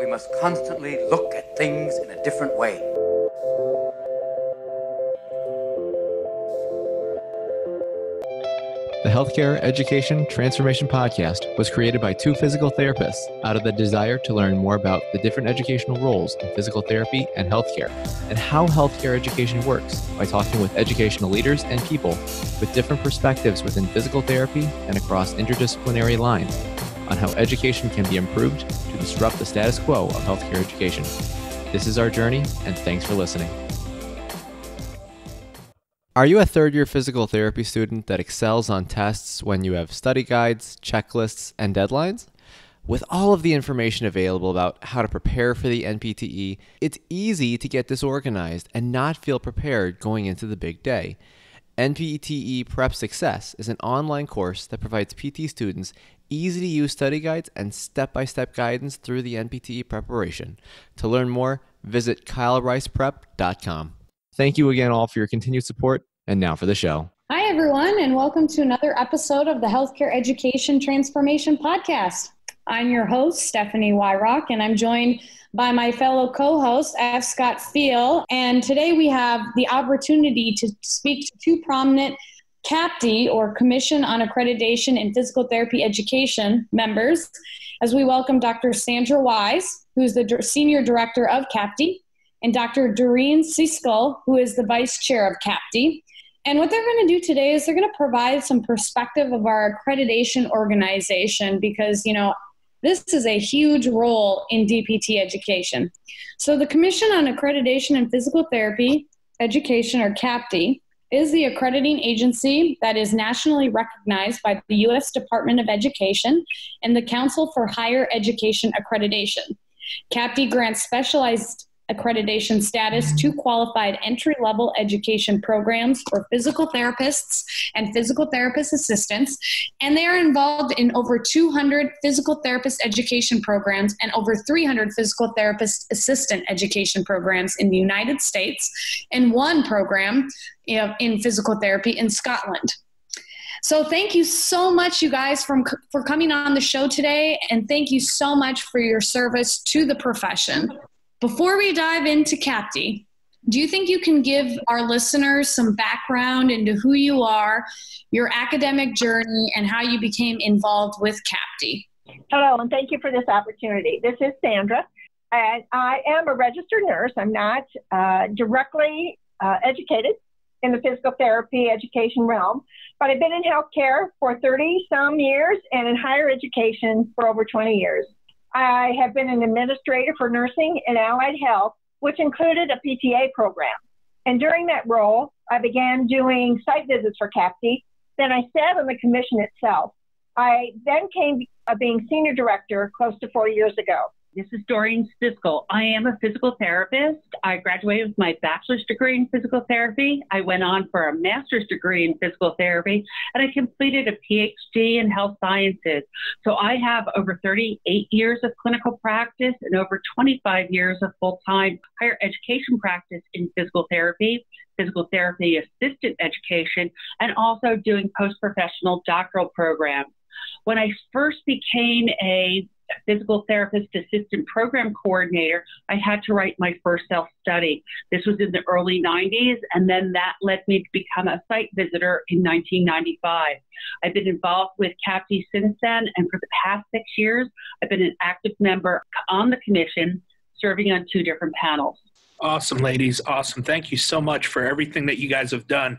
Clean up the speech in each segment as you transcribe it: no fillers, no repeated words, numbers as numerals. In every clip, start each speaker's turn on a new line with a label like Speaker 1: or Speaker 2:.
Speaker 1: we must constantly look at things in a different way.
Speaker 2: The Healthcare Education Transformation Podcast was created by two physical therapists out of the desire to learn more about the different educational roles in physical therapy and healthcare, and how healthcare education works by talking with educational leaders and people with different perspectives within physical therapy and across interdisciplinary lines on how education can be improved to disrupt the status quo of healthcare education. This is our journey, and thanks for listening. Are you a third-year physical therapy student that excels on tests when you have study guides, checklists, and deadlines? With all of the information available about how to prepare for the NPTE, it's easy to get disorganized and not feel prepared going into the big day. NPTE Prep Success is an online course that provides PT students easy-to-use study guides and step-by-step guidance through the NPTE preparation. To learn more, visit kylericeprep.com. Thank you again all for your continued support, and now for the show.
Speaker 3: Hi, everyone, and welcome to another episode of the Healthcare Education Transformation Podcast. I'm your host, Stephanie Wyrock, and I'm joined by my fellow co-host, F. Scott Fiel, and today we have the opportunity to speak to two prominent CAPTE, or Commission on Accreditation in Physical Therapy Education, members, as we welcome Dr. Sandra Wise, who's the Senior Director of CAPTE, and Dr. Doreen Stiskal, who is the Vice Chair of CAPTE. And what they're going to do today is they're going to provide some perspective of our accreditation organization because, this is a huge role in DPT education. So the Commission on Accreditation in Physical Therapy Education, or CAPTE, is the accrediting agency that is nationally recognized by the U.S. Department of Education and the Council for Higher Education Accreditation. CAPTE grants specialized accreditation status to qualified entry-level education programs for physical therapists and physical therapist assistants, and they are involved in over 200 physical therapist education programs and over 300 physical therapist assistant education programs in the United States, and one program in physical therapy in Scotland. So thank you so much, you guys, for coming on the show today, and thank you so much for your service to the profession. Before we dive into CAPTE, do you think you can give our listeners some background into who you are, your academic journey, and how you became involved with CAPTE?
Speaker 4: Hello, and thank you for this opportunity. This is Sandra, and I am a registered nurse. I'm not directly educated in the physical therapy education realm, but I've been in healthcare for 30-some years and in higher education for over 20 years. I have been an administrator for nursing and allied health, which included a PTA program. And during that role, I began doing site visits for CAPTE. Then I sat on the commission itself. I then came being senior director close to 4 years ago.
Speaker 5: This is Doreen Stiskal. I am a physical therapist. I graduated with my bachelor's degree in physical therapy. I went on for a master's degree in physical therapy, and I completed a PhD in health sciences. So I have over 38 years of clinical practice and over 25 years of full-time higher education practice in physical therapy assistant education, and also doing post-professional doctoral programs. When I first became a physical therapist assistant program coordinator, I had to write my first self-study. This was in the early 90s, and then that led me to become a site visitor in 1995. I've been involved with CAPTE since then, and for the past 6 years, I've been an active member on the commission, serving on 2 different panels.
Speaker 6: Awesome, ladies. Awesome. Thank you so much for everything that you guys have done.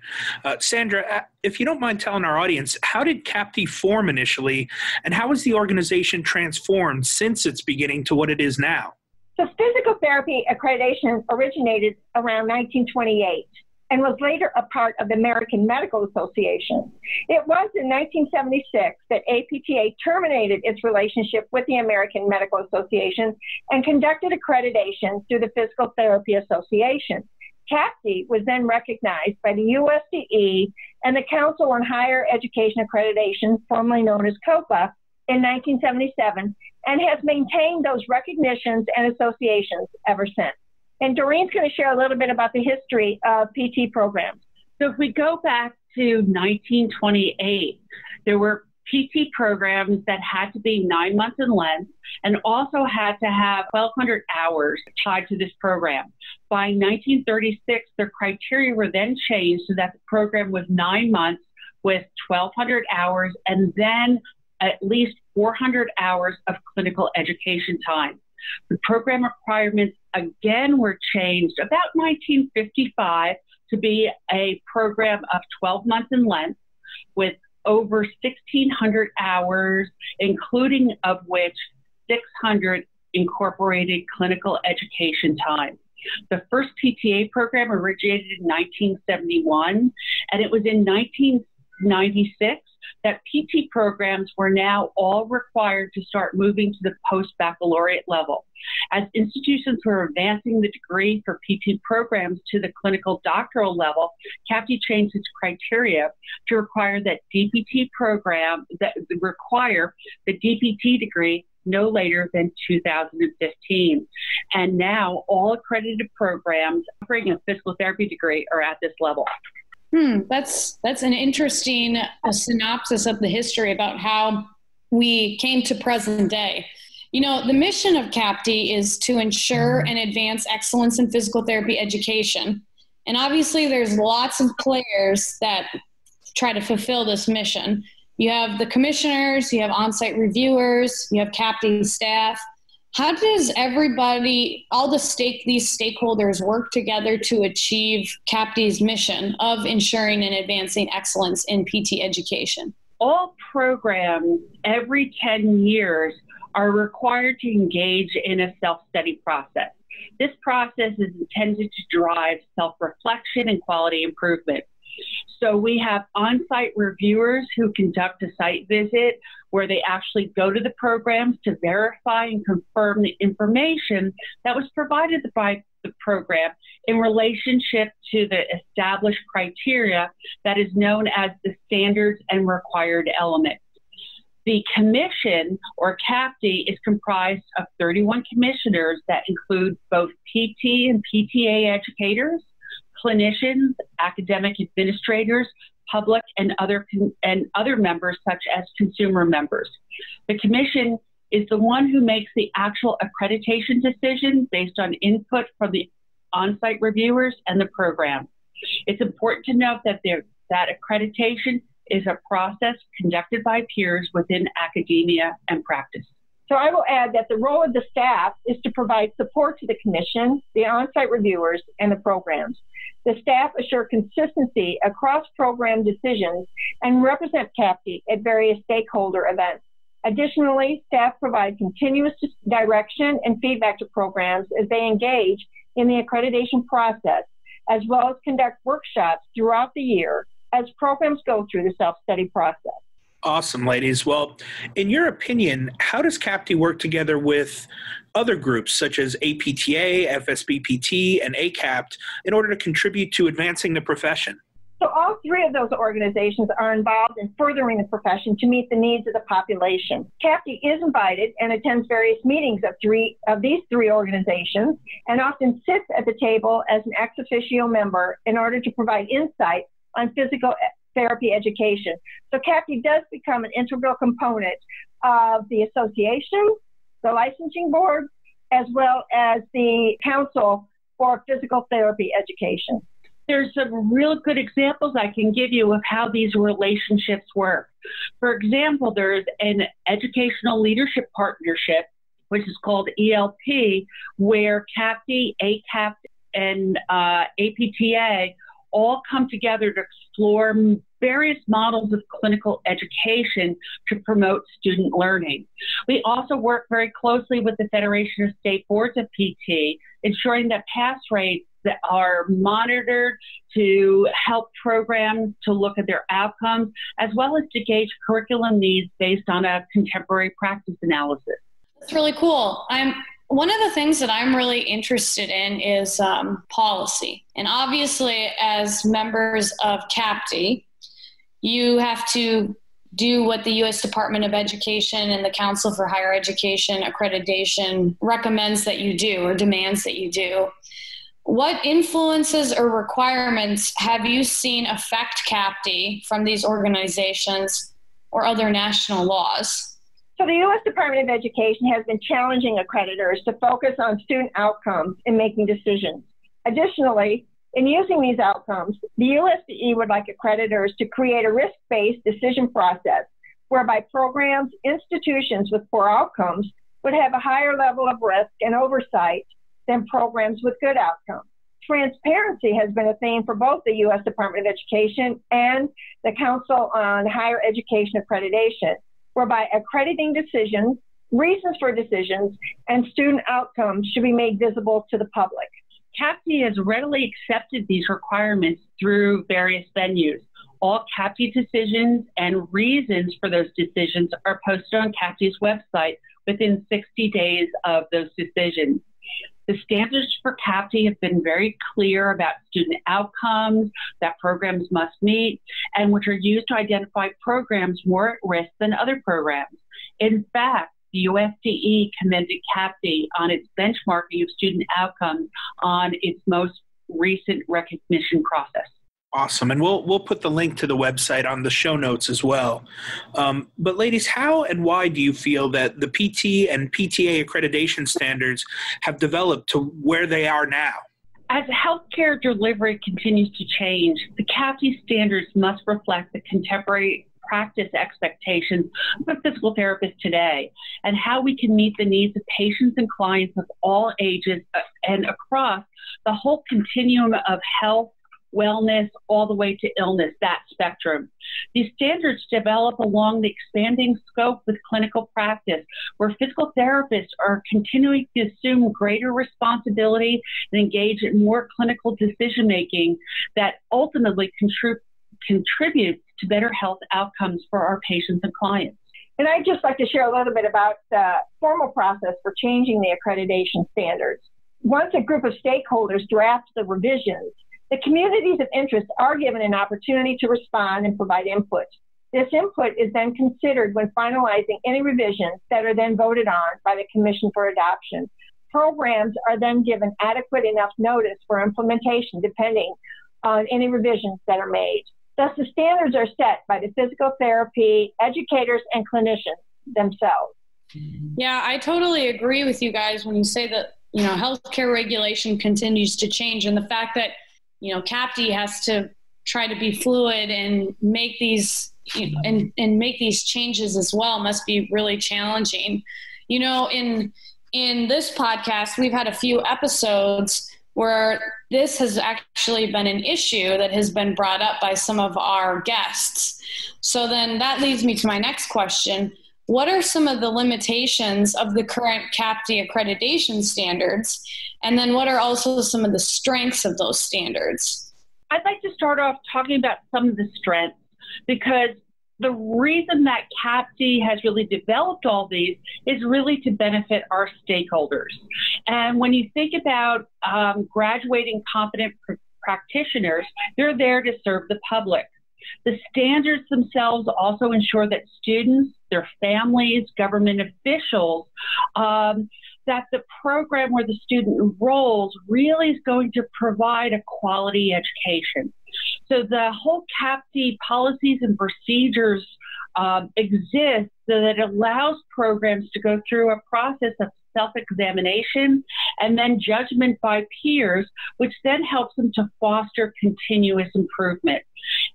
Speaker 6: Sandra, if you don't mind telling our audience, how did CAPTE form initially, and how has the organization transformed since its beginning to what it is now?
Speaker 4: So physical therapy accreditation originated around 1928 and was later a part of the American Medical Association. It was in 1976 that APTA terminated its relationship with the American Medical Association and conducted accreditation through the Physical Therapy Association. CAPTE was then recognized by the USDE and the Council on Higher Education Accreditation, formerly known as COPA, in 1977, and has maintained those recognitions and associations ever since. And Doreen's going to share a little bit about the history of PT programs.
Speaker 5: So if we go back to 1928, there were PT programs that had to be 9 months in length, and also had to have 1,200 hours tied to this program. By 1936, their criteria were then changed so that the program was 9 months with 1,200 hours and then at least 400 hours of clinical education time. The program requirements again were changed about 1955 to be a program of 12 months in length with over 1,600 hours, including of which 600 incorporated clinical education time. The first PTA program originated in 1971, and it was in 1996 that PT programs were now all required to start moving to the post-baccalaureate level. As institutions were advancing the degree for PT programs to the clinical doctoral level, CAPTE changed its criteria to require that DPT program that require the DPT degree no later than 2015. And now all accredited programs offering a physical therapy degree are at this level.
Speaker 3: That's an interesting synopsis of the history about how we came to present day. You know, the mission of CAPTE is to ensure and advance excellence in physical therapy education. And obviously there's lots of players that try to fulfill this mission. You have the commissioners, you have on-site reviewers, you have CAPTE staff. How does everybody, these stakeholders work together to achieve CAPTE's mission of ensuring and advancing excellence in PT education?
Speaker 5: All programs every 10 years are required to engage in a self-study process. This process is intended to drive self-reflection and quality improvement. So we have on-site reviewers who conduct a site visit where they actually go to the programs to verify and confirm the information that was provided by the program in relationship to the established criteria that is known as the standards and required elements. The commission, or CAPTE, is comprised of 31 commissioners that include both PT and PTA educators, clinicians, academic administrators, public, and other members such as consumer members. The commission is the one who makes the actual accreditation decision based on input from the on-site reviewers and the program. It's important to note that that accreditation is a process conducted by peers within academia and practice.
Speaker 4: So I will add that the role of the staff is to provide support to the commission, the on-site reviewers, and the programs. The staff assure consistency across program decisions and represent CAPTE at various stakeholder events. Additionally, staff provide continuous direction and feedback to programs as they engage in the accreditation process, as well as conduct workshops throughout the year as programs go through the self-study process.
Speaker 6: Awesome, ladies. Well, in your opinion, how does CAPTE work together with other groups such as APTA, FSBPT, and ACAPTE in order to contribute to advancing the profession?
Speaker 4: So all three of those organizations are involved in furthering the profession to meet the needs of the population. CAPTE is invited and attends various meetings of these three organizations and often sits at the table as an ex officio member in order to provide insight on physical therapy education. So CAPTE does become an integral component of the association, the licensing board, as well as the Council for Physical Therapy Education.
Speaker 5: There's some real good examples I can give you of how these relationships work. For example, there's an educational leadership partnership, which is called ELP, where CAPTE, ACAPTE, and APTA all come together to explore various models of clinical education to promote student learning. We also work very closely with the Federation of State Boards of PT, ensuring that pass rates that are monitored to help programs to look at their outcomes, as well as to gauge curriculum needs based on a contemporary practice analysis.
Speaker 3: That's really cool. One of the things that I'm really interested in is policy. And obviously, as members of CAPTE, you have to do what the U.S. Department of Education and the Council for Higher Education Accreditation recommends that you do or demands that you do. What influences or requirements have you seen affect CAPTE from these organizations or other national laws?
Speaker 4: So the U.S. Department of Education has been challenging accreditors to focus on student outcomes in making decisions. Additionally, in using these outcomes, the USDE would like accreditors to create a risk-based decision process whereby programs, institutions with poor outcomes would have a higher level of risk and oversight than programs with good outcomes. Transparency has been a theme for both the U.S. Department of Education and the Council on Higher Education Accreditation, whereby accrediting decisions, reasons for decisions, and student outcomes should be made visible to the public.
Speaker 5: CAPTE has readily accepted these requirements through various venues. All CAPTE decisions and reasons for those decisions are posted on CAPTE's website within 60 days of those decisions. The standards for CAPTE have been very clear about student outcomes that programs must meet and which are used to identify programs more at risk than other programs. In fact, the USDE commended CAPTE on its benchmarking of student outcomes on its most recent recognition process.
Speaker 6: Awesome. And we'll put the link to the website on the show notes as well. But ladies, how and why do you feel that the PT and PTA accreditation standards have developed to where they are now?
Speaker 5: As healthcare delivery continues to change, the CAPTE standards must reflect the contemporary practice expectations of physical therapists today and how we can meet the needs of patients and clients of all ages and across the whole continuum of health, wellness, all the way to illness, that spectrum. These standards develop along the expanding scope with clinical practice, where physical therapists are continuing to assume greater responsibility and engage in more clinical decision-making that ultimately contributes to better health outcomes for our patients and clients.
Speaker 4: And I'd just like to share a little bit about the formal process for changing the accreditation standards. Once a group of stakeholders drafts the revisions, the communities of interest are given an opportunity to respond and provide input. This input is then considered when finalizing any revisions that are then voted on by the Commission for Adoption. Programs are then given adequate enough notice for implementation depending on any revisions that are made. Thus, the standards are set by the physical therapy educators and clinicians themselves.
Speaker 3: Yeah, I totally agree with you guys when you say that, healthcare regulation continues to change, and the fact that CAPTE has to try to be fluid and make these and make these changes as well must be really challenging. In this podcast, we've had a few episodes where this has actually been an issue that has been brought up by some of our guests. So then that leads me to my next question. What are some of the limitations of the current CAPTE accreditation standards? And then what are also some of the strengths of those standards?
Speaker 5: I'd like to start off talking about some of the strengths, because the reason that CAPTE has really developed all these is really to benefit our stakeholders. And when you think about graduating competent practitioners, they're there to serve the public. The standards themselves also ensure that students, their families, government officials, that the program where the student enrolls really is going to provide a quality education. So the whole CAPTE policies and procedures exist so that it allows programs to go through a process of self-examination and then judgment by peers, which then helps them to foster continuous improvement.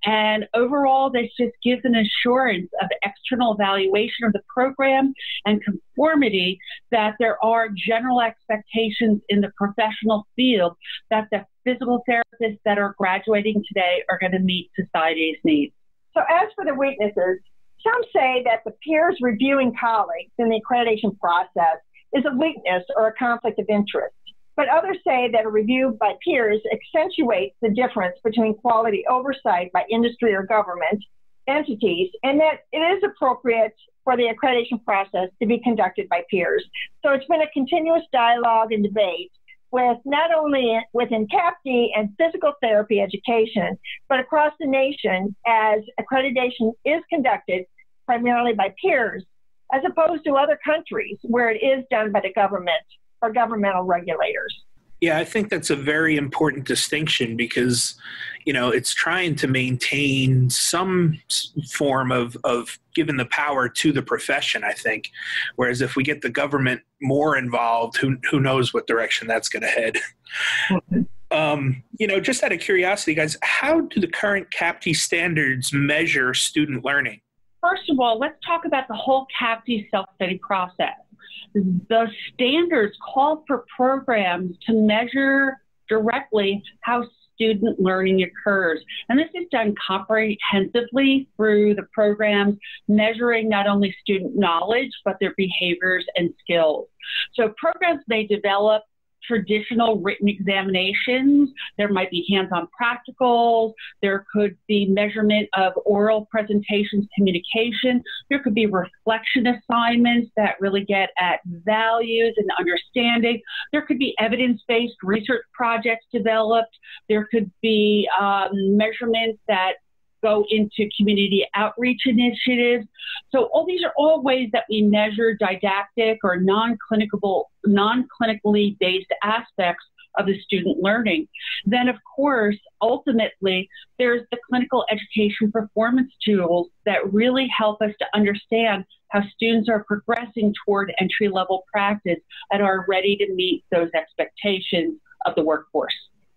Speaker 5: And overall, this just gives an assurance of external evaluation of the program and conformity that there are general expectations in the professional field that the physical therapists that are graduating today are going to meet society's needs.
Speaker 4: So as for the weaknesses, some say that the peers reviewing colleagues in the accreditation process is a weakness or a conflict of interest. But others say that a review by peers accentuates the difference between quality oversight by industry or government entities, and that it is appropriate for the accreditation process to be conducted by peers. So it's been a continuous dialogue and debate with not only within CAPTE and physical therapy education, but across the nation as accreditation is conducted primarily by peers, as opposed to other countries where it is done by the government or governmental regulators.
Speaker 6: Yeah, I think that's a very important distinction because, it's trying to maintain some form of giving the power to the profession, I think. Whereas if we get the government more involved, who knows what direction that's going to head. Just out of curiosity, guys, how do the current CAPTE standards measure student learning?
Speaker 5: First of all, let's talk about the whole CAPTE self-study process. The standards call for programs to measure directly how student learning occurs. And this is done comprehensively through the programs, measuring not only student knowledge, but their behaviors and skills. So programs may develop traditional written examinations. There might be hands-on practicals. There could be measurement of oral presentations, communication. There could be reflection assignments that really get at values and understanding. There could be evidence-based research projects developed. There could be measurements that go into community outreach initiatives. So all these are all ways that we measure didactic or non-clinically based aspects of the student learning. Then, of course, ultimately, there's the clinical education performance tools that really help us to understand how students are progressing toward entry-level practice and are ready to meet those expectations of the workforce.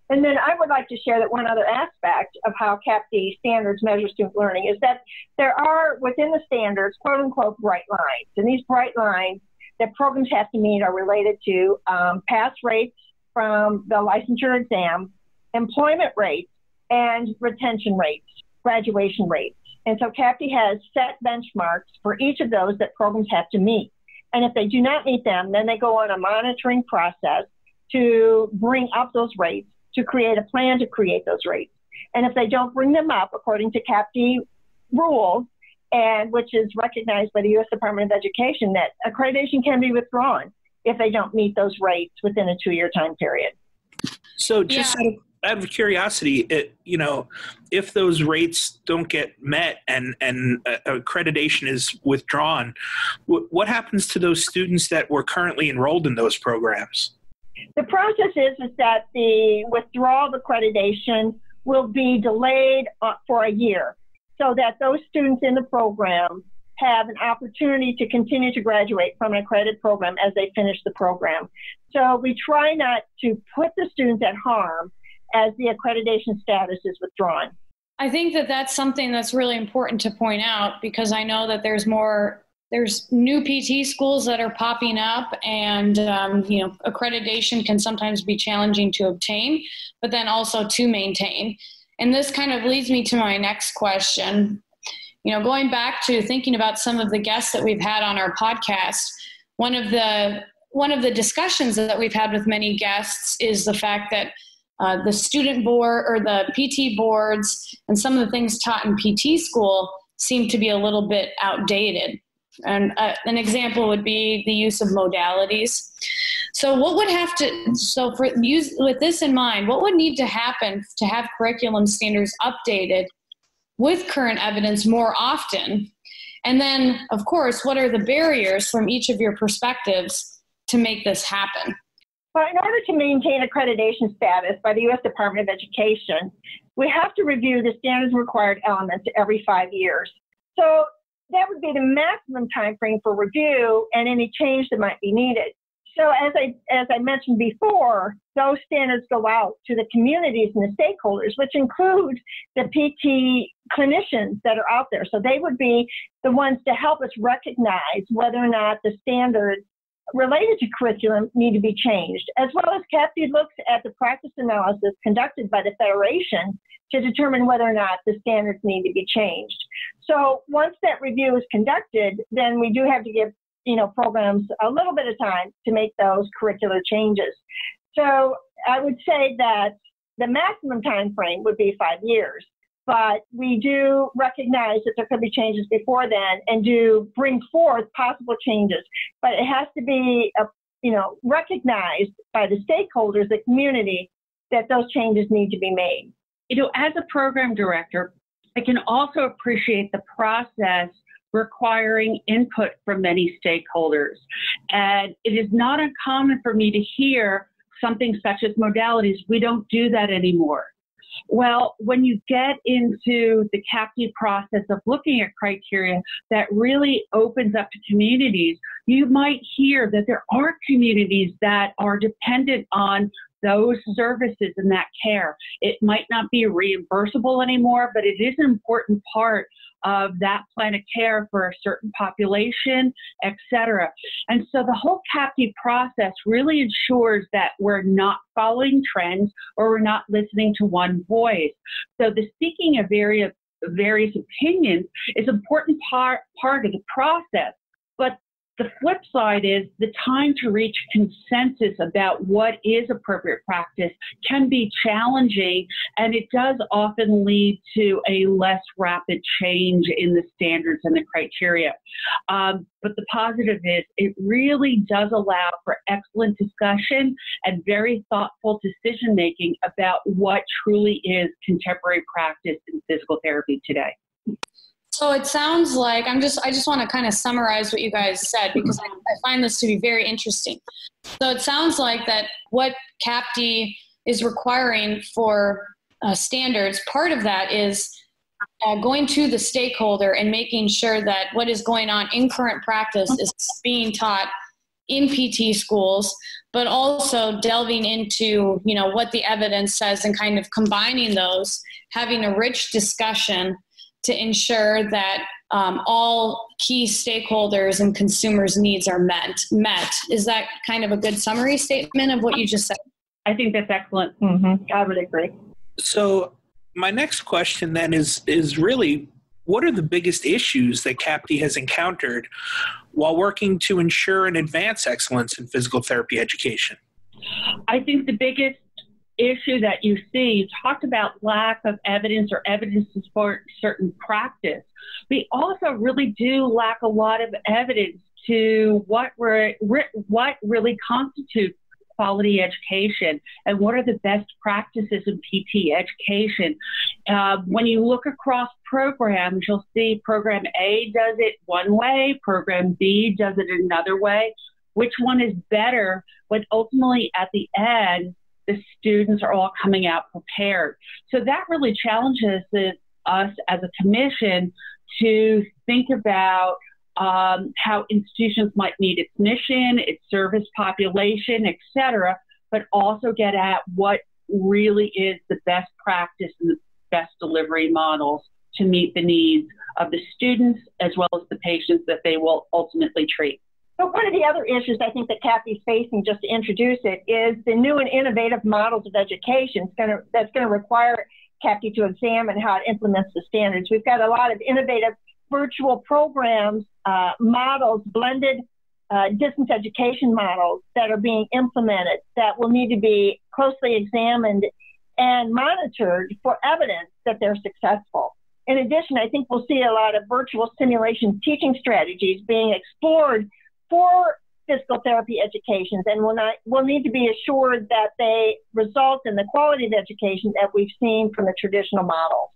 Speaker 4: And then I would like to share that one other aspect of how CAPTE standards measure student learning is that there are, within the standards, quote unquote, bright lines. And these bright lines that programs have to meet are related to pass rates from the licensure exam, employment rates, and retention rates, graduation rates. And so CAPTE has set benchmarks for each of those that programs have to meet. And if they do not meet them, then they go on a monitoring process to bring up those rates, to create a plan to create those rates. And if they don't bring them up according to CAPTE rules, and which is recognized by the U.S. Department of Education, that accreditation can be withdrawn if they don't meet those rates within a 2-year time period.
Speaker 6: So just out of curiosity, if those rates don't get met and accreditation is withdrawn, what happens to those students that were currently enrolled in those programs?
Speaker 4: The process is that the withdrawal of accreditation will be delayed for a year so that those students in the program have an opportunity to continue to graduate from an accredited program as they finish the program. So we try not to put the students at harm as the accreditation status is withdrawn.
Speaker 3: I think that that's something that's really important to point out, because I know that there's new PT schools that are popping up, and accreditation can sometimes be challenging to obtain, but then also to maintain. And this kind of leads me to my next question. Going back to thinking about some of the guests that we've had on our podcast, one of the discussions that we've had with many guests is the fact that the student board or the PT boards and some of the things taught in PT school seem to be a little bit outdated. And an example would be the use of modalities. So with this in mind, what would need to happen to have curriculum standards updated with current evidence more often? And then, of course, what are the barriers from each of your perspectives to make this happen?
Speaker 4: Well, in order to maintain accreditation status by the U.S. Department of Education, we have to review the standards required elements every 5 years. So that would be the maximum time frame for review and any change that might be needed. So as I mentioned before, those standards go out to the communities and the stakeholders, which include the PT clinicians that are out there. So they would be the ones to help us recognize whether or not the standards related to curriculum need to be changed, as well as CAPTE looks at the practice analysis conducted by the Federation to determine whether or not the standards need to be changed. So once that review is conducted, then we do have to give programs a little bit of time to make those curricular changes. So I would say that the maximum time frame would be 5 years, but we do recognize that there could be changes before then and do bring forth possible changes. But it has to be recognized by the stakeholders, the community, that those changes need to be made.
Speaker 5: As a program director, I can also appreciate the process requiring input from many stakeholders. And it is not uncommon for me to hear something such as modalities. We don't do that anymore. Well, when you get into the CAPTE process of looking at criteria that really opens up to communities, you might hear that there are communities that are dependent on those services and that care. It might not be reimbursable anymore, but it is an important part of that plan of care for a certain population, et cetera. And so the whole CAPTE process really ensures that we're not following trends or we're not listening to one voice. So the seeking of various opinions is an important part of the process. But the flip side is the time to reach consensus about what is appropriate practice can be challenging, and it does often lead to a less rapid change in the standards and the criteria. But the positive is it really does allow for excellent discussion and very thoughtful decision-making about what truly is contemporary practice in physical therapy today.
Speaker 3: So it sounds like, I just want to kind of summarize what you guys said, because I find this to be very interesting. So it sounds like that what CAPTE is requiring for standards, part of that is going to the stakeholder and making sure that what is going on in current practice is being taught in PT schools, but also delving into, what the evidence says and kind of combining those, having a rich discussion to ensure that all key stakeholders and consumers' needs are met. Is that kind of a good summary statement of what you just said?
Speaker 5: I think that's excellent.
Speaker 4: Mm-hmm. I would agree.
Speaker 6: So my next question then is really, what are the biggest issues that CAPTE has encountered while working to ensure and advance excellence in physical therapy education?
Speaker 5: I think the biggest issue that you see, you talked about lack of evidence or evidence to support certain practice. We also really do lack a lot of evidence to what really constitutes quality education and what are the best practices in PT education. When you look across programs, you'll see program A does it one way, program B does it another way. Which one is better when ultimately at the end, the students are all coming out prepared. So that really challenges us as a commission to think about how institutions might meet its mission, its service population, et cetera, but also get at what really is the best practice and the best delivery models to meet the needs of the students as well as the patients that they will ultimately treat.
Speaker 4: So one of the other issues I think that CAPTE is facing, just to introduce it, is the new and innovative models of education that's going to require CAPTE to examine how it implements the standards. We've got a lot of innovative virtual programs, models, blended distance education models that are being implemented that will need to be closely examined and monitored for evidence that they're successful. In addition, I think we'll see a lot of virtual simulation teaching strategies being explored for physical therapy educations, and we'll need to be assured that they result in the quality of education that we've seen from the traditional models.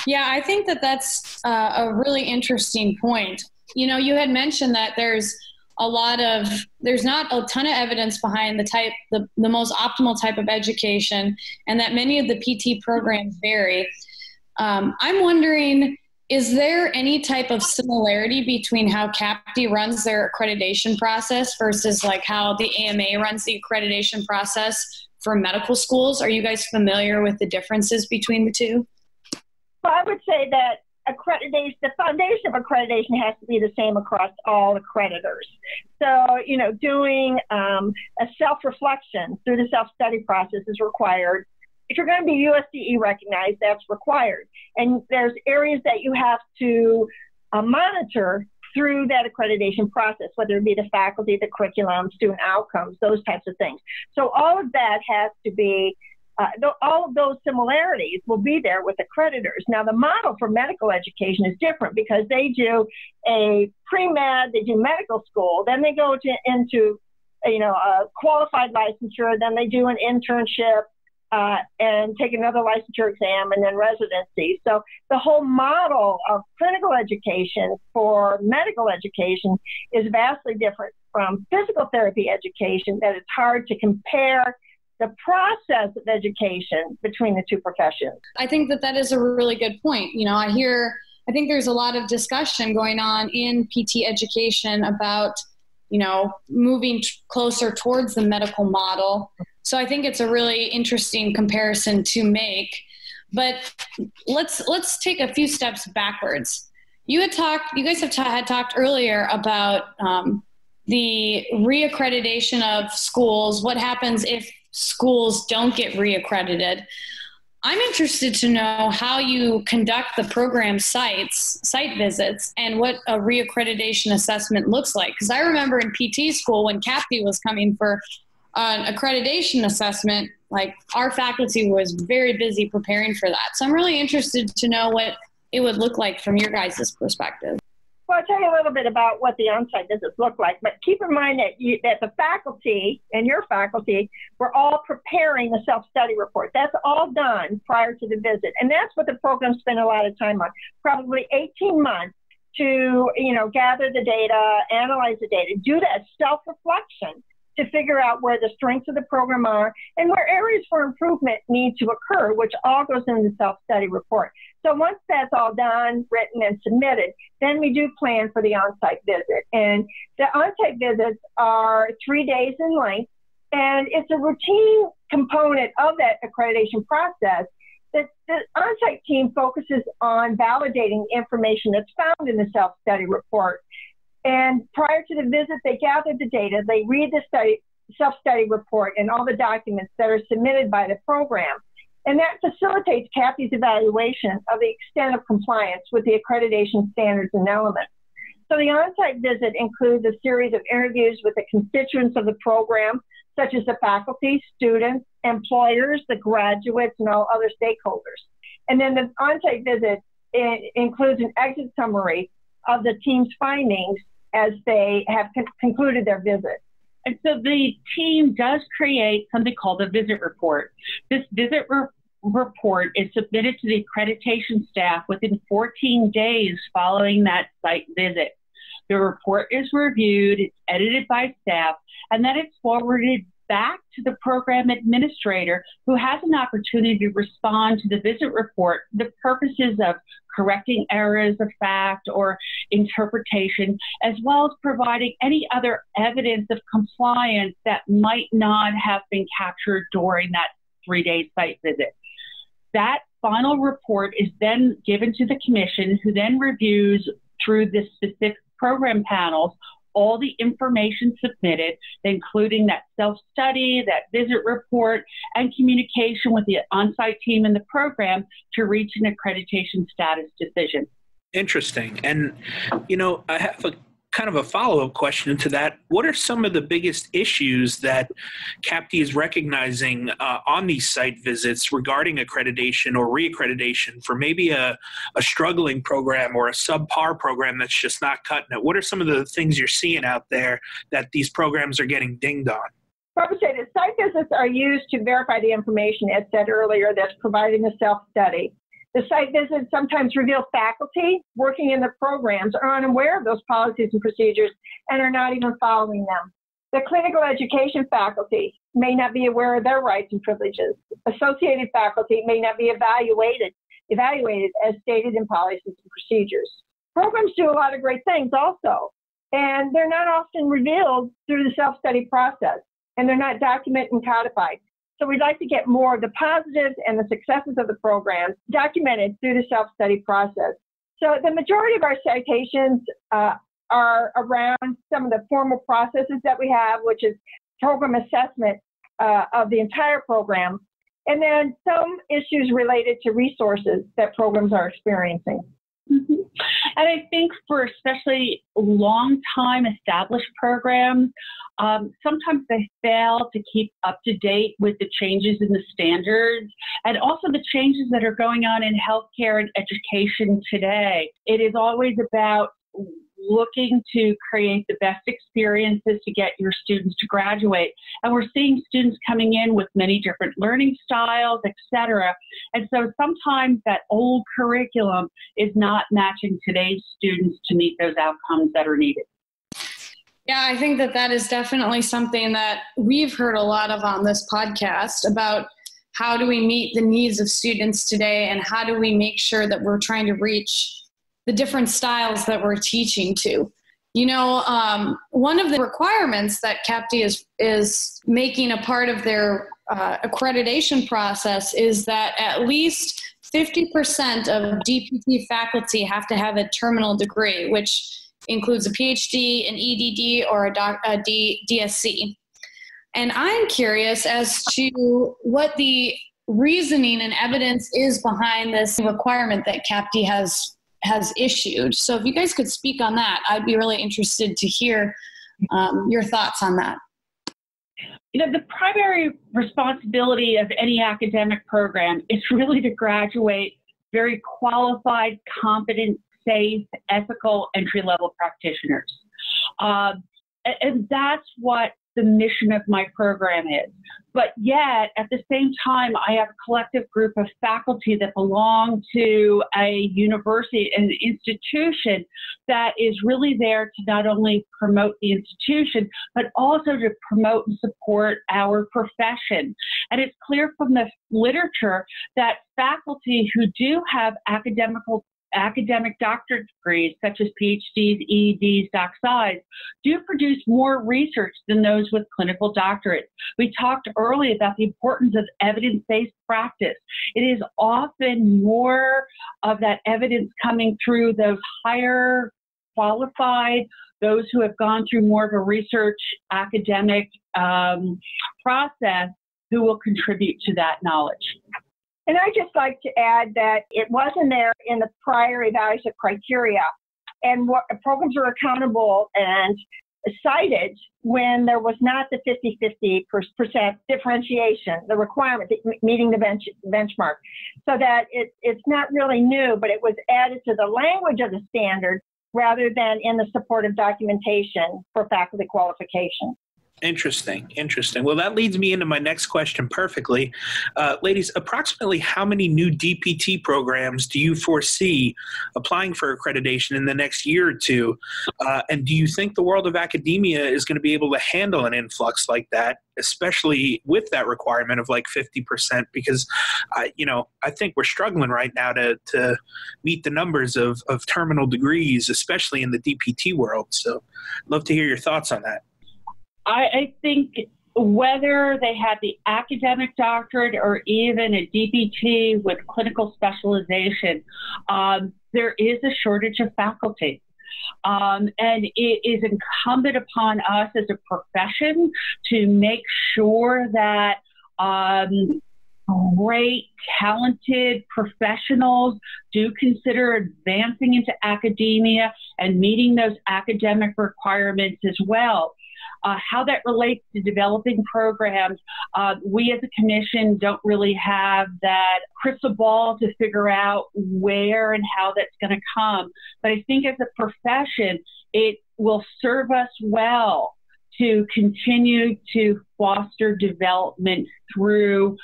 Speaker 3: Yeah, I think that that's a really interesting point. You had mentioned that there's not a ton of evidence behind the most optimal type of education, and that many of the PT programs vary. I'm wondering, is there any type of similarity between how CAPTE runs their accreditation process versus like how the AMA runs the accreditation process for medical schools? Are you guys familiar with the differences between the two?
Speaker 4: Well, I would say that the foundation of accreditation has to be the same across all accreditors. So, doing a self-reflection through the self-study process is required. If you're going to be USDE recognized, that's required. And there's areas that you have to monitor through that accreditation process, whether it be the faculty, the curriculum, student outcomes, those types of things. So all of that has to be, all of those similarities will be there with accreditors. Now, the model for medical education is different because they do a pre-med, they do medical school, then they go into a qualified licensure, then they do an internship, and take another licensure exam and then residency. So the whole model of clinical education for medical education is vastly different from physical therapy education, that it's hard to compare the process of education between the two professions.
Speaker 3: I think that that is a really good point. You know, I think there's a lot of discussion going on in PT education about, you know, moving closer towards the medical model. So I think it's a really interesting comparison to make. But let's take a few steps backwards. You guys had talked earlier about the reaccreditation of schools. What happens if schools don't get reaccredited? I'm interested to know how you conduct the program site visits and what a reaccreditation assessment looks like. Because I remember in PT school when CAPTE was coming for an accreditation assessment, like our faculty was very busy preparing for that. So I'm really interested to know what it would look like from your guys' perspective.
Speaker 4: Well, I'll tell you a little bit about what the on-site visits look like, but keep in mind that the faculty and your faculty were all preparing the self-study report. That's all done prior to the visit, and that's what the program spent a lot of time on, probably 18 months to, you know, gather the data, analyze the data, do that self-reflection to figure out where the strengths of the program are and where areas for improvement need to occur, which all goes in the self-study report. So once that's all done, written, and submitted, then we do plan for the on-site visit. And the on-site visits are 3 days in length, and it's a routine component of that accreditation process that the on-site team focuses on validating information that's found in the self-study report. And prior to the visit, they gather the data, they read the self-study report and all the documents that are submitted by the program. And that facilitates CAPTE's evaluation of the extent of compliance with the accreditation standards and elements. So the on-site visit includes a series of interviews with the constituents of the program, such as the faculty, students, employers, the graduates, and all other stakeholders. And then the on-site visit includes an exit summary of the team's findings as they have concluded their visit.
Speaker 5: And so the team does create something called a visit report. This visit report is submitted to the accreditation staff within 14 days following that site visit. The report is reviewed, it's edited by staff, and then it's forwarded back to the program administrator, who has an opportunity to respond to the visit report for the purposes of correcting errors of fact or interpretation, as well as providing any other evidence of compliance that might not have been captured during that 3-day site visit. That final report is then given to the commission, who then reviews through the specific program panels all the information submitted, including that self-study, that visit report, and communication with the on-site team in the program to reach an accreditation status decision.
Speaker 6: Interesting. And, you know, I have a kind of a follow-up question to that. What are some of the biggest issues that CAPTE is recognizing on these site visits regarding accreditation or reaccreditation for maybe a struggling program or a subpar program that's just not cutting it? What are some of the things you're seeing out there that these programs are getting dinged on?
Speaker 4: I would say that site visits are used to verify the information, as said earlier, that's provided in the self-study. The site visits sometimes reveal faculty working in the programs are unaware of those policies and procedures and are not even following them. The clinical education faculty may not be aware of their rights and privileges. Associated faculty may not be evaluated as stated in policies and procedures. Programs do a lot of great things also, and they're not often revealed through the self-study process, and they're not documented and codified. So we'd like to get more of the positives and the successes of the program documented through the self-study process. So the majority of our citations are around some of the formal processes that we have, which is program assessment of the entire program, and then some issues related to resources that programs are experiencing.
Speaker 5: Mm-hmm. And I think for especially long-time established programs, sometimes they fail to keep up to date with the changes in the standards and also the changes that are going on in healthcare and education today. It is always about looking to create the best experiences to get your students to graduate. And we're seeing students coming in with many different learning styles, et cetera. And so sometimes that old curriculum is not matching today's students to meet those outcomes that are needed.
Speaker 3: Yeah, I think that that is definitely something that we've heard a lot of on this podcast about how do we meet the needs of students today and how do we make sure that we're trying to reach the different styles that we're teaching to. You know, one of the requirements that CAPTE is making a part of their accreditation process is that at least 50% of DPT faculty have to have a terminal degree, which includes a PhD, an EDD, or a DSC. And I'm curious as to what the reasoning and evidence is behind this requirement that CAPTE has issued. So if you guys could speak on that, I'd be really interested to hear your thoughts on that.
Speaker 5: You know, the primary responsibility of any academic program is really to graduate very qualified, competent, safe, ethical, entry-level practitioners. And that's what the mission of my program is. But yet, at the same time, I have a collective group of faculty that belong to a university, an institution that is really there to not only promote the institution, but also to promote and support our profession. And it's clear from the literature that faculty who do have academic doctorate degrees, such as PhDs, EDs, DocScis, do produce more research than those with clinical doctorates. We talked earlier about the importance of evidence-based practice. It is often more of that evidence coming through those higher qualified, those who have gone through more of a research academic process who will contribute to that knowledge.
Speaker 4: And I'd just like to add that it wasn't there in the prior evaluation criteria, and what programs are accountable and cited when there was not the 50-50% differentiation, the requirement, meeting the benchmark. So that it's not really new, but it was added to the language of the standard rather than in the supportive documentation for faculty qualification.
Speaker 6: Interesting. Well, that leads me into my next question perfectly. Ladies, approximately how many new DPT programs do you foresee applying for accreditation in the next year or two? And do you think the world of academia is going to be able to handle an influx like that, especially with that requirement of like 50%? Because, I think we're struggling right now to meet the numbers of terminal degrees, especially in the DPT world. So I'd love to hear your thoughts on that.
Speaker 5: I think whether they have the academic doctorate or even a DPT with clinical specialization, there is a shortage of faculty. And it is incumbent upon us as a profession to make sure that great, talented professionals do consider advancing into academia and meeting those academic requirements as well. How that relates to developing programs, we as a commission don't really have that crystal ball to figure out where and how that's going to come. But I think as a profession, it will serve us well to continue to foster development through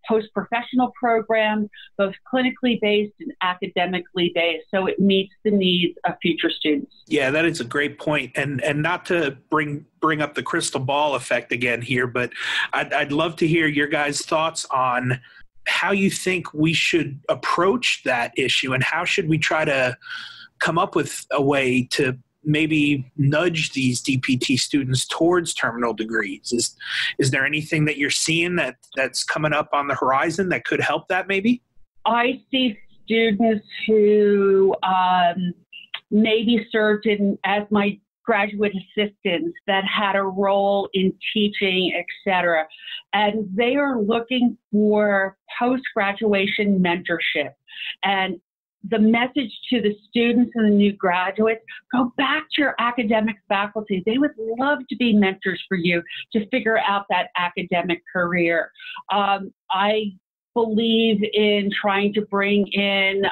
Speaker 5: post-professional programs, both clinically based and academically based, so it meets the needs of future students.
Speaker 6: Yeah, that is a great point. And not to bring up the crystal ball effect again here, but I'd love to hear your guys' thoughts on how you think we should approach that issue and how should we try to come up with a way to maybe nudge these DPT students towards terminal degrees. Is there anything that you're seeing that's coming up on the horizon that could help that maybe?
Speaker 5: I see students who maybe served as my graduate assistants that had a role in teaching, etc. And they are looking for post-graduation mentorship. And the message to the students and the new graduates, go back to your academic faculty. They would love to be mentors for you to figure out that academic career. I believe in trying to bring in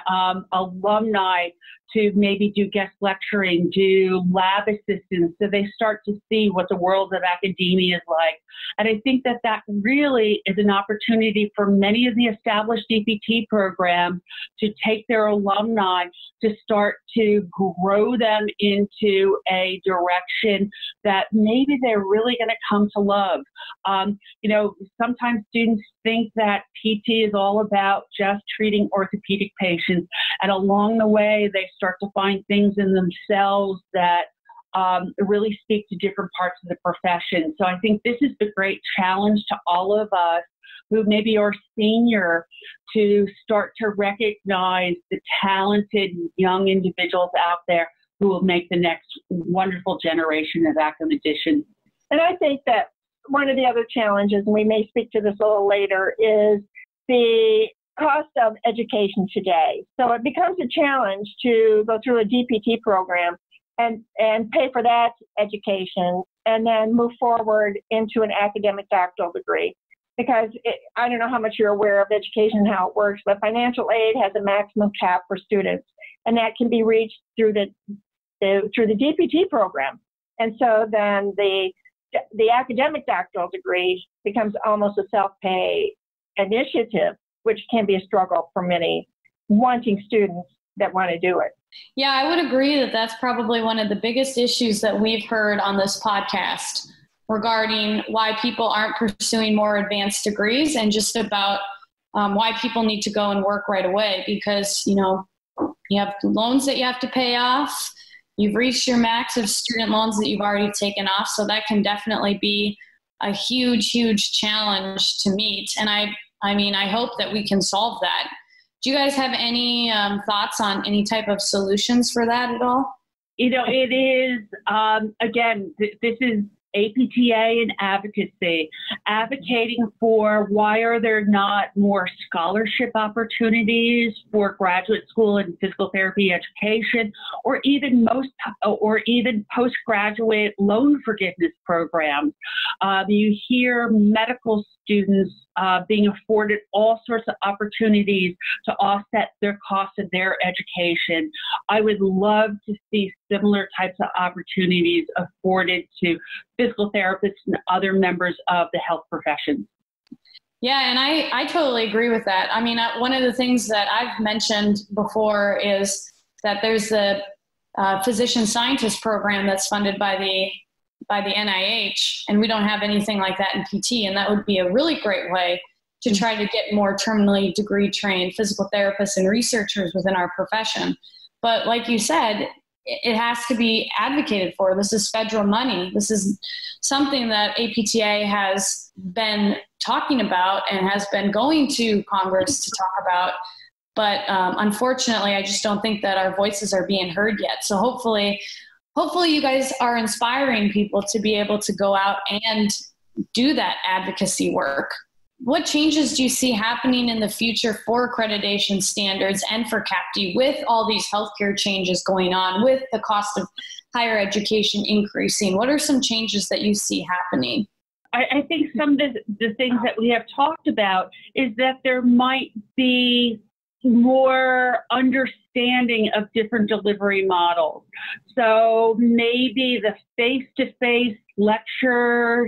Speaker 5: alumni to maybe do guest lecturing, do lab assistance, so they start to see what the world of academia is like. And I think that that really is an opportunity for many of the established DPT programs to take their alumni to start to grow them into a direction that maybe they're really going to come to love. Sometimes students think that PT is all about just treating orthopedic patients, and along the way they start to find things in themselves that really speak to different parts of the profession. So I think this is the great challenge to all of us who maybe are senior, to start to recognize the talented young individuals out there who will make the next wonderful generation of academicians.
Speaker 4: And I think that one of the other challenges, and we may speak to this a little later, is the cost of education today. So it becomes a challenge to go through a DPT program and pay for that education and then move forward into an academic doctoral degree. Because I don't know how much you're aware of education and how it works, but financial aid has a maximum cap for students, and that can be reached through the DPT program. And so then the academic doctoral degree becomes almost a self-pay initiative, which can be a struggle for many wanting students that want to do it.
Speaker 3: Yeah, I would agree that that's probably one of the biggest issues that we've heard on this podcast regarding why people aren't pursuing more advanced degrees, and just about why people need to go and work right away, because, you have loans that you have to pay off. You've reached your max of student loans that you've already taken off. So that can definitely be a huge, huge challenge to meet. And I hope that we can solve that. Do you guys have any thoughts on any type of solutions for that at all?
Speaker 5: It is, again, this is APTA and advocacy, advocating for why are there not more scholarship opportunities for graduate school and physical therapy education, or even postgraduate loan forgiveness programs. You hear medical students being afforded all sorts of opportunities to offset their cost of their education. I would love to see similar types of opportunities afforded to physical therapists and other members of the health professions.
Speaker 3: Yeah, and I totally agree with that. I mean, one of the things that I've mentioned before is that there's the physician scientist program that's funded by the NIH, and we don't have anything like that in PT, and that would be a really great way to try to get more terminally degree trained physical therapists and researchers within our profession. But like you said, it has to be advocated for. This is federal money. This is something that APTA has been talking about and has been going to Congress to talk about. But unfortunately, I just don't think that our voices are being heard yet. So hopefully you guys are inspiring people to be able to go out and do that advocacy work. What changes do you see happening in the future for accreditation standards and for CAPTE with all these healthcare changes going on, with the cost of higher education increasing? What are some changes that you see happening?
Speaker 5: I think some of the things that we have talked about is that there might be more understanding of different delivery models. So maybe the face-to-face lecture,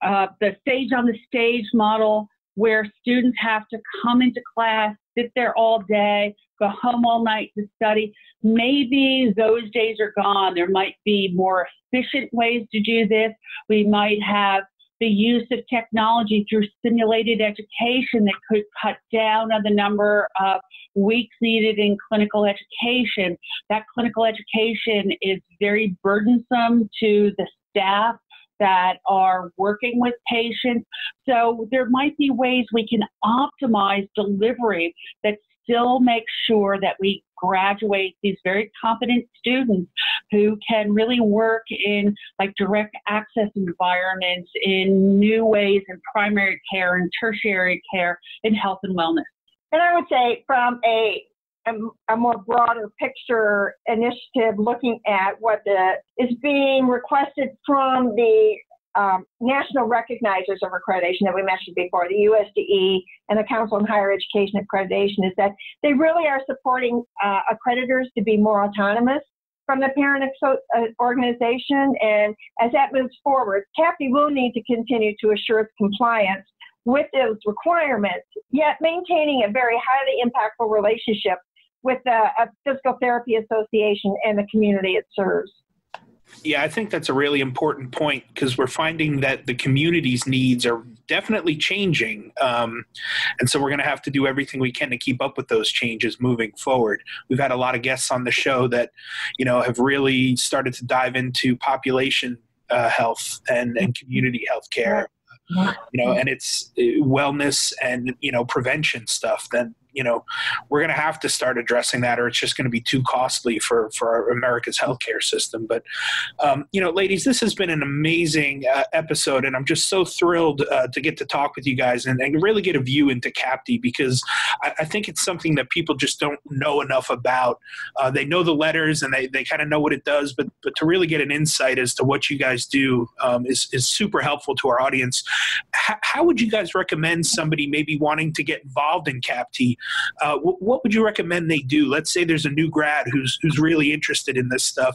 Speaker 5: the stage on the stage model, where students have to come into class, sit there all day, go home all night to study. Maybe those days are gone. There might be more efficient ways to do this. We might have the use of technology through simulated education that could cut down on the number of weeks needed in clinical education. That clinical education is very burdensome to the staff that are working with patients. So there might be ways we can optimize delivery that still make sure that we graduate these very competent students who can really work in direct access environments, in new ways in primary care and tertiary care, in health and wellness.
Speaker 4: And I would say from a more broader picture initiative, looking at what is being requested from the national recognizers of accreditation that we mentioned before, the USDE and the Council on Higher Education Accreditation, is that they really are supporting accreditors to be more autonomous from the parent organization. And as that moves forward, CAPTE will need to continue to assure its compliance with those requirements, yet maintaining a very highly impactful relationship with the Physical Therapy Association and the community it serves.
Speaker 6: Yeah, I think that's a really important point, because we're finding that the community's needs are definitely changing. And so we're going to have to do everything we can to keep up with those changes moving forward. We've had a lot of guests on the show that, have really started to dive into population health and community health care, and it's wellness and, prevention stuff. Then, we're going to have to start addressing that, or it's just going to be too costly for America's healthcare system. But, ladies, this has been an amazing episode, and I'm just so thrilled to get to talk with you guys and really get a view into CAPTE, because I think it's something that people just don't know enough about. They know the letters and they kind of know what it does, but to really get an insight as to what you guys do is super helpful to our audience. How would you guys recommend somebody maybe wanting to get involved in CAPTE? What would you recommend they do? Let's say there's a new grad who's really interested in this stuff.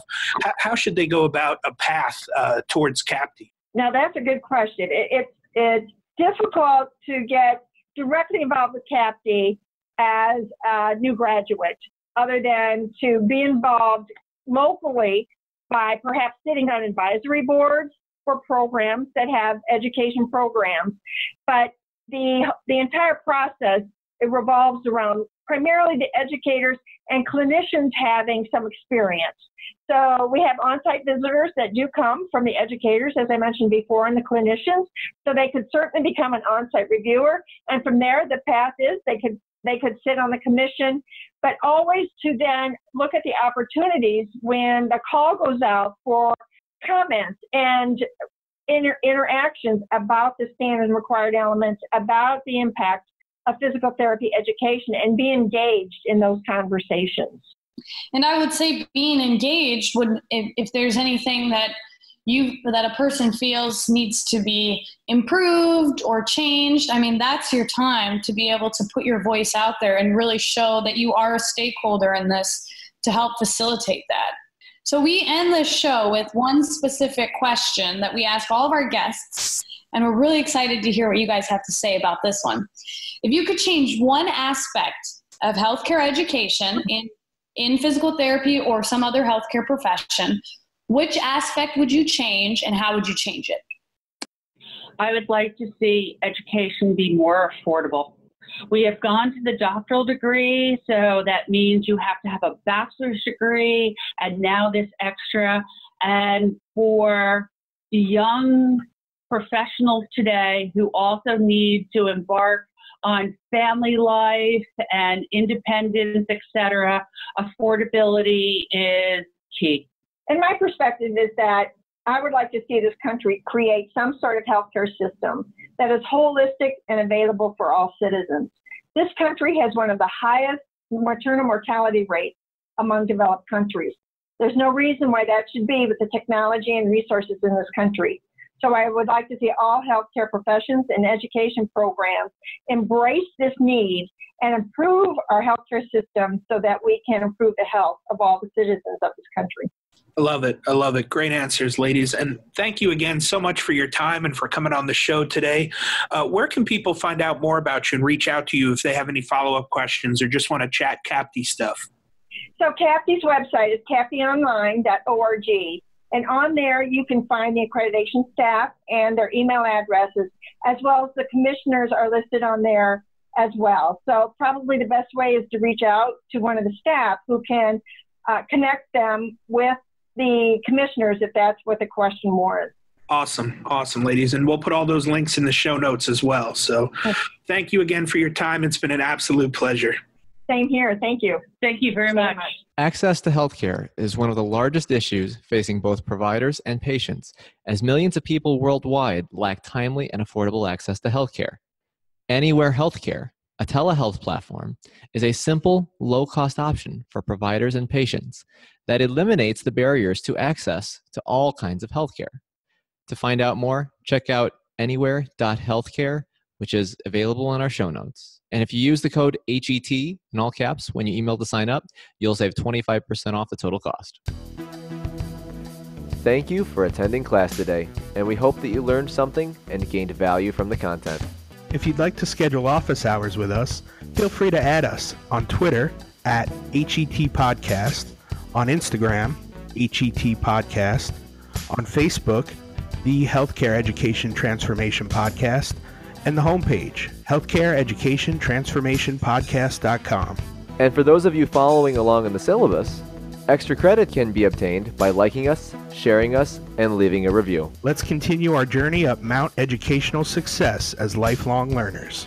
Speaker 6: How should they go about a path towards CAPTE?
Speaker 4: Now, that's a good question. It's difficult to get directly involved with CAPTE as a new graduate, other than to be involved locally by perhaps sitting on advisory boards for programs that have education programs. But the entire process, it revolves around primarily the educators and clinicians having some experience. So we have on-site visitors that do come from the educators, as I mentioned before, and the clinicians. So they could certainly become an on-site reviewer. And from there, the path is they could sit on the commission, but always to then look at the opportunities when the call goes out for comments and interactions about the standard and required elements, about the impact of physical therapy education, and be engaged in those conversations.
Speaker 3: And I would say being engaged would, if there's anything that a person feels needs to be improved or changed, I mean, that's your time to be able to put your voice out there and really show that you are a stakeholder in this to help facilitate that. So we end this show with one specific question that we ask all of our guests, and we're really excited to hear what you guys have to say about this one. If you could change one aspect of healthcare education in physical therapy or some other healthcare profession, which aspect would you change and how would you change it?
Speaker 5: I would like to see education be more affordable. We have gone to the doctoral degree, so that means you have to have a bachelor's degree, and now this extra. And for the young professionals today who also need to embark on family life and independence, etc., affordability is key.
Speaker 4: And my perspective is that I would like to see this country create some sort of healthcare system that is holistic and available for all citizens. This country has one of the highest maternal mortality rates among developed countries. There's no reason why that should be with the technology and resources in this country. So I would like to see all healthcare professions and education programs embrace this need and improve our healthcare system so that we can improve the health of all the citizens of this country.
Speaker 6: I love it. I love it. Great answers, ladies. And thank you again so much for your time and for coming on the show today. Where can people find out more about you and reach out to you if they have any follow-up questions or just want to chat CAPTE stuff?
Speaker 4: So CAPTE's website is capteonline.org. And on there, you can find the accreditation staff and their email addresses, as well as the commissioners are listed on there as well. So probably the best way is to reach out to one of the staff who can connect them with the commissioners if that's what the question was.
Speaker 6: Awesome. Awesome, ladies. And we'll put all those links in the show notes as well. So thank you again for your time. It's been an absolute pleasure.
Speaker 4: Same here. Thank you.
Speaker 5: Thank you very much.
Speaker 2: Access to healthcare is one of the largest issues facing both providers and patients, as millions of people worldwide lack timely and affordable access to healthcare. Anywhere Healthcare, a telehealth platform, is a simple, low-cost option for providers and patients that eliminates the barriers to access to all kinds of healthcare. To find out more, check out anywhere.healthcare, which is available in our show notes. And if you use the code HET in all caps when you email to sign up, you'll save 25% off the total cost. Thank you for attending class today, and we hope that you learned something and gained value from the content.
Speaker 7: If you'd like to schedule office hours with us, feel free to add us on Twitter at HET Podcast, on Instagram, HET Podcast, on Facebook, the Healthcare Education Transformation Podcast, and the homepage, healthcareeducationtransformationpodcast.com.
Speaker 2: And for those of you following along in the syllabus, extra credit can be obtained by liking us, sharing us, and leaving a review.
Speaker 7: Let's continue our journey up Mount Educational Success as lifelong learners.